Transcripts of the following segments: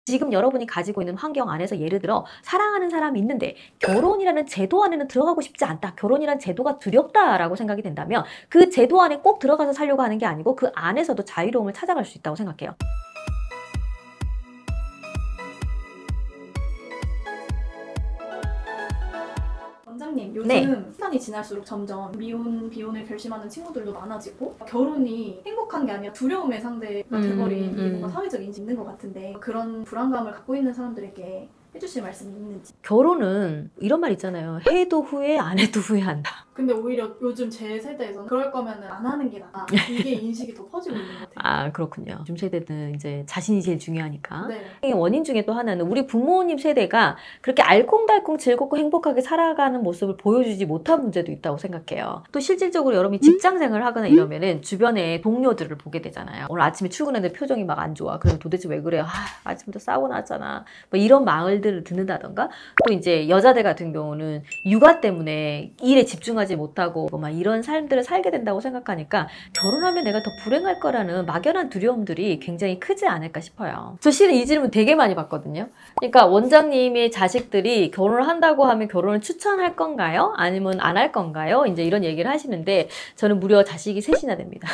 지금 여러분이 가지고 있는 환경 안에서 예를 들어 사랑하는 사람이 있는데 결혼이라는 제도 안에는 들어가고 싶지 않다. 결혼이라는 제도가 두렵다라고 생각이 된다면 그 제도 안에 꼭 들어가서 살려고 하는 게 아니고 그 안에서도 자유로움을 찾아갈 수 있다고 생각해요. 원장님, 요즘 네. 시간이 지날수록 점점 미혼, 비혼을 결심하는 친구들도 많아지고 결혼이 행복한 게 아니라 두려움의 상대가 돼버린 이 뭔가 사회적 인식이 있는 것 같은데 그런 불안감을 갖고 있는 사람들에게 해주실 말씀이 있는지. 결혼은 이런 말 있잖아요. 해도 후회, 안 해도 후회한다. 근데 오히려 요즘 제 세대에서는 그럴 거면 안 하는 게 나아. 이게 인식이 더 퍼지고 있는 것 같아요. 아, 그렇군요. 요즘 세대는 이제 자신이 제일 중요하니까. 네. 원인 중에 또 하나는 우리 부모님 세대가 그렇게 알콩달콩 즐겁고 행복하게 살아가는 모습을 보여주지 못한 문제도 있다고 생각해요. 또 실질적으로 여러분이 직장생활을 하거나 이러면은 주변에 동료들을 보게 되잖아요. 오늘 아침에 출근했는데 표정이 막 안 좋아. 그러면 도대체 왜 그래요? 아, 아침부터 싸우고 나왔잖아. 뭐 이런 말들을 듣는다던가, 또 이제 여자들 같은 경우는 육아 때문에 일에 집중하지 못하고 막 이런 삶들을 살게 된다고 생각하니까 결혼하면 내가 더 불행할 거라는 막연한 두려움들이 굉장히 크지 않을까 싶어요. 저 실은 이 질문 되게 많이 받거든요. 그러니까 원장님의 자식들이 결혼을 한다고 하면 결혼을 추천할 건가요? 아니면 안 할 건가요? 이제 이런 얘기를 하시는데 저는 무려 자식이 셋이나 됩니다.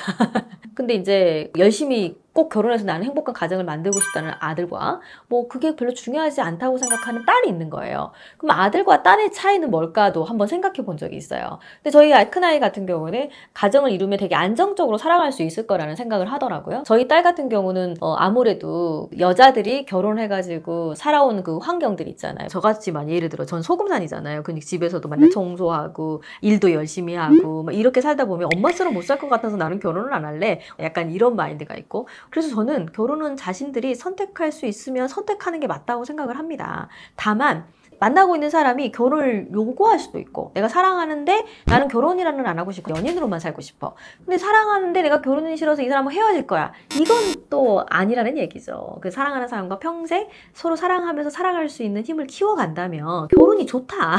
근데 이제 열심히 꼭 결혼해서 나는 행복한 가정을 만들고 싶다는 아들과 뭐 그게 별로 중요하지 않다고 생각하는 딸이 있는 거예요. 그럼 아들과 딸의 차이는 뭘까도 한번 생각해 본 적이 있어요. 근데 저희 큰아이 같은 경우는 가정을 이루면 되게 안정적으로 살아갈 수 있을 거라는 생각을 하더라고요. 저희 딸 같은 경우는 아무래도 여자들이 결혼해가지고 살아온 그 환경들 있잖아요. 저같지만 예를 들어 전 소금산이잖아요. 그러니까 집에서도 맨날 청소하고 일도 열심히 하고 막 이렇게 살다 보면 엄마처럼 못 살 것 같아서 나는 결혼을 안 할래. 약간 이런 마인드가 있고, 그래서 저는 결혼은 자신들이 선택할 수 있으면 선택하는 게 맞다고 생각을 합니다. 다만 만나고 있는 사람이 결혼을 요구할 수도 있고, 내가 사랑하는데 나는 결혼이라는 안 하고 싶고 연인으로만 살고 싶어. 근데 사랑하는데 내가 결혼이 싫어서 이 사람하고 헤어질 거야. 이건 또 아니라는 얘기죠. 그 사랑하는 사람과 평생 서로 사랑하면서 살아갈 수 있는 힘을 키워간다면 결혼이 좋다.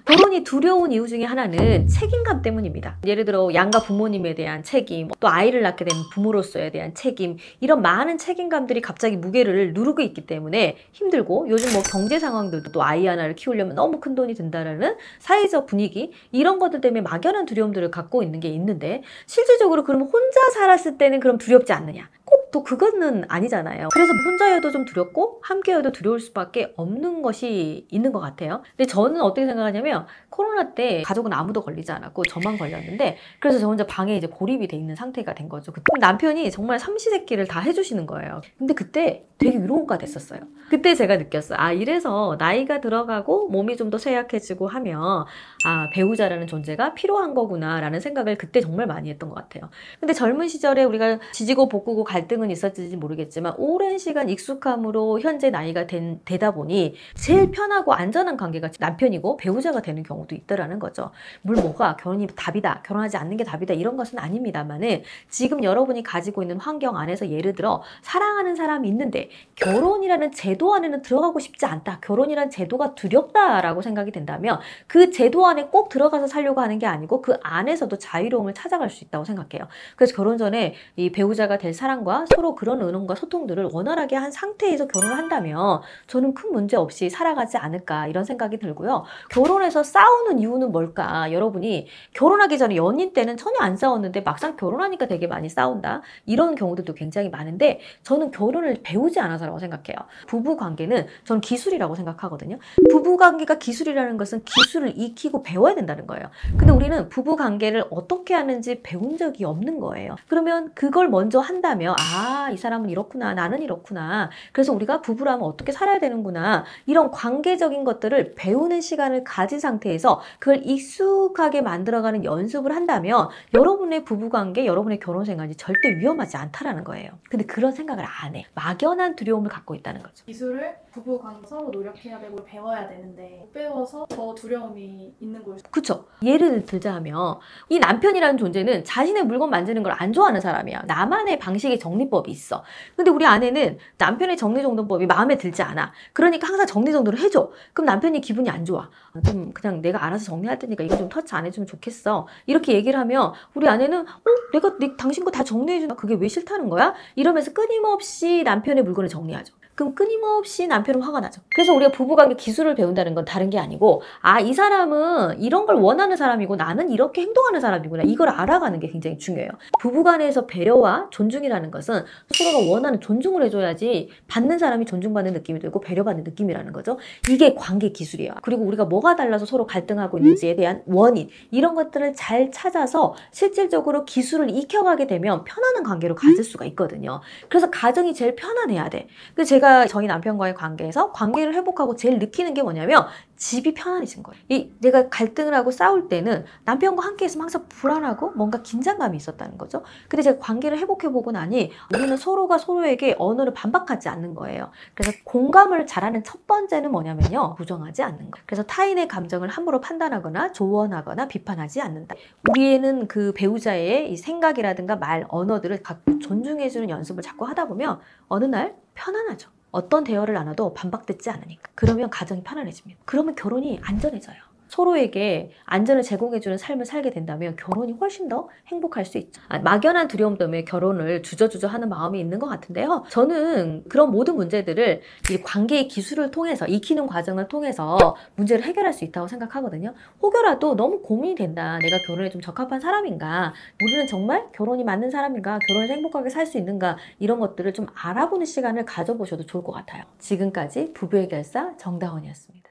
결혼이 두려운 이유 중에 하나는 책임감 때문입니다. 예를 들어 양가 부모님에 대한 책임, 또 아이를 낳게 된 부모로서에 대한 책임, 이런 많은 책임감들이 갑자기 무게를 누르고 있기 때문에 힘들고, 요즘 뭐 경제 상황들도 또 아이 하나를 키우려면 너무 큰 돈이 든다라는 사회적 분위기, 이런 것들 때문에 막연한 두려움들을 갖고 있는 게 있는데, 실질적으로 그러면 혼자 살았을 때는 그럼 두렵지 않느냐? 꼭 또 그거는 아니잖아요. 그래서 혼자여도 좀 두렵고 함께여도 두려울 수밖에 없는 것이 있는 것 같아요. 근데 저는 어떻게 생각하냐면, 코로나 때 가족은 아무도 걸리지 않았고 저만 걸렸는데, 그래서 저 혼자 방에 이제 고립이 돼 있는 상태가 된 거죠. 그때 남편이 정말 삼시세끼를 다 해주시는 거예요. 근데 그때 되게 위로가 됐었어요. 그때 제가 느꼈어요. 아, 이래서 나이가 들어가고 몸이 좀 더 쇠약해지고 하면 아, 배우자라는 존재가 필요한 거구나 라는 생각을 그때 정말 많이 했던 것 같아요. 근데 젊은 시절에 우리가 지지고 볶고 갈등은 있었을지 모르겠지만 오랜 시간 익숙함으로 현재 나이가 되다 보니 제일 편하고 안전한 관계가 남편이고 배우자가 되는 경우도 있더라는 거죠. 뭐가 결혼이 답이다, 결혼하지 않는 게 답이다, 이런 것은 아닙니다만은, 지금 여러분이 가지고 있는 환경 안에서 예를 들어 사랑하는 사람이 있는데 결혼이라는 제도 안에는 들어가고 싶지 않다, 결혼이라는 제도가 두렵다라고 생각이 된다면 그 제도 안에 꼭 들어가서 살려고 하는 게 아니고 그 안에서도 자유로움을 찾아갈 수 있다고 생각해요. 그래서 결혼 전에 이 배우자가 될 사람과 서로 그런 의논과 소통들을 원활하게 한 상태에서 결혼을 한다면 저는 큰 문제 없이 살아가지 않을까, 이런 생각이 들고요. 결혼해서 싸우는 이유는 뭘까? 여러분이 결혼하기 전에 연인 때는 전혀 안 싸웠는데 막상 결혼하니까 되게 많이 싸운다, 이런 경우들도 굉장히 많은데, 저는 결혼을 배우지 않아서라고 생각해요. 부부관계는 저는 기술이라고 생각하거든요. 부부관계가 기술이라는 것은 기술을 익히고 배워야 된다는 거예요. 근데 우리는 부부관계를 어떻게 하는지 배운 적이 없는 거예요. 그러면 그걸 먼저 한다면 아, 이 사람은 이렇구나, 나는 이렇구나, 그래서 우리가 부부라면 어떻게 살아야 되는구나, 이런 관계적인 것들을 배우는 시간을 가진 상태에서 그걸 익숙하게 만들어가는 연습을 한다면 여러분의 부부관계, 여러분의 결혼생활이 절대 위험하지 않다라는 거예요. 근데 그런 생각을 안 해. 막연한 두려움을 갖고 있다는 거죠. 기술을 부부관계 서로 노력해야 되고 배워야 되는데 못 배워서 더 두려움이 있는 거죠. 그쵸? 예를 들자면 이 남편이라는 존재는 자신의 물건 만지는 걸 안 좋아하는 사람이야. 나만의 방식의 정리법이 있어. 근데 우리 아내는 남편의 정리정돈법이 마음에 들지 않아. 그러니까 항상 정리정돈을 해줘. 그럼 남편이 기분이 안 좋아. 좀 그냥 내가 알아서 정리할 테니까 이거 좀 터치 안 해주면 좋겠어, 이렇게 얘기를 하면 우리 아내는 내가 당신 거 다 정리해주나? 그게 왜 싫다는 거야? 이러면서 끊임없이 남편의 물건을 정리하죠. 그럼 끊임없이 남편은 화가 나죠. 그래서 우리가 부부관계 기술을 배운다는 건 다른 게 아니고, 아, 이 사람은 이런 걸 원하는 사람이고 나는 이렇게 행동하는 사람이구나. 이걸 알아가는 게 굉장히 중요해요. 부부간에서 배려와 존중이라는 것은 서로가 원하는 존중을 해줘야지 받는 사람이 존중받는 느낌이 들고 배려받는 느낌이라는 거죠. 이게 관계 기술이에요. 그리고 우리가 뭐가 달라서 서로 갈등하고 있는지에 대한 원인, 이런 것들을 잘 찾아서 실질적으로 기술을 익혀가게 되면 편안한 관계로 가질 수가 있거든요. 그래서 가정이 제일 편안해야 돼. 그래서 제가 저희 남편과의 관계에서 관계를 회복하고 제일 느끼는 게 뭐냐면 집이 편안해진 거예요. 내가 갈등을 하고 싸울 때는 남편과 함께 있으면 항상 불안하고 뭔가 긴장감이 있었다는 거죠. 근데 제가 관계를 회복해보고 나니 우리는 서로가 서로에게 언어를 반박하지 않는 거예요. 그래서 공감을 잘하는 첫 번째는 뭐냐면요. 부정하지 않는 거. 그래서 타인의 감정을 함부로 판단하거나 조언하거나 비판하지 않는다. 우리는 그 배우자의 이 생각이라든가 말, 언어들을 각각 존중해주는 연습을 자꾸 하다 보면 어느 날 편안하죠. 어떤 대화를 나눠도 반박되지 않으니까. 그러면 가정이 편안해집니다. 그러면 결혼이 안전해져요. 서로에게 안전을 제공해주는 삶을 살게 된다면 결혼이 훨씬 더 행복할 수 있죠. 막연한 두려움 때문에 결혼을 주저주저 하는 마음이 있는 것 같은데요. 저는 그런 모든 문제들을 이 관계의 기술을 통해서, 익히는 과정을 통해서 문제를 해결할 수 있다고 생각하거든요. 혹여라도 너무 고민이 된다. 내가 결혼에 좀 적합한 사람인가? 우리는 정말 결혼이 맞는 사람인가? 결혼에서 행복하게 살 수 있는가? 이런 것들을 좀 알아보는 시간을 가져보셔도 좋을 것 같아요. 지금까지 부부의 결사 정다원이었습니다.